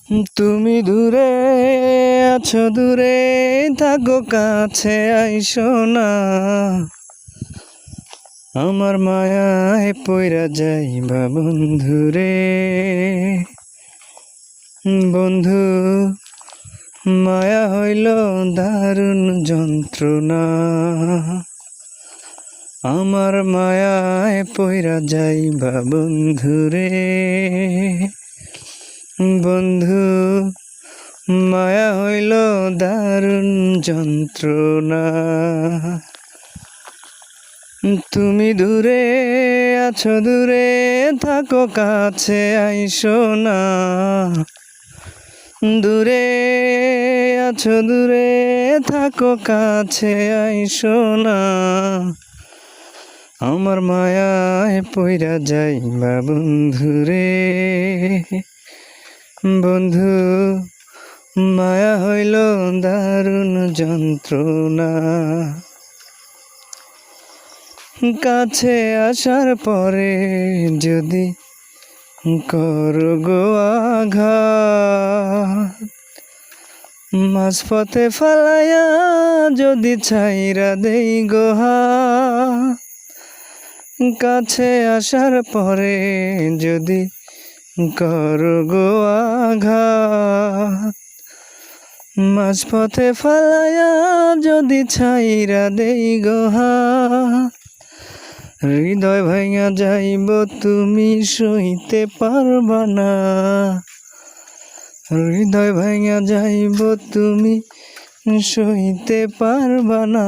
তুমি দূরে আছো, দূরে থাকো, কাছে আইসো না। আমার মায়ায় পইরা যাইবা বন্ধুরে। বন্ধু, মায়া হইল দারুণ যন্ত্রণা। আমার মায়ায় পইরা যাইবা বন্ধুরে। বন্ধু, মায়া হইল দারুণ যন্ত্রণা। তুমি দূরে আছো, দূরে থাকো, কাছে আইসো না। দূরে আছো, দূরে থাকো, কাছে আইসো না। আমার মায়ায় পইরা যাইবা বন্ধুরে। বন্ধু, মায়া হইল দারুণ যন্ত্রণা। কাছে আসার পরে যদি করো গো আঘাত, মাঝপথে ফালাইয়া যদি ছাইরা দেই গো হাত। কাছে আসার পরে যদি করো গো আঘাত, মাঝপথে ফালাইয়া যদি ছাইরা দেই গো হাত। হৃদয় ভাঙা যাইব, তুমি সইতে পারবা না। হৃদয় ভাঙা যাইব, তুমি সইতে পারবা না।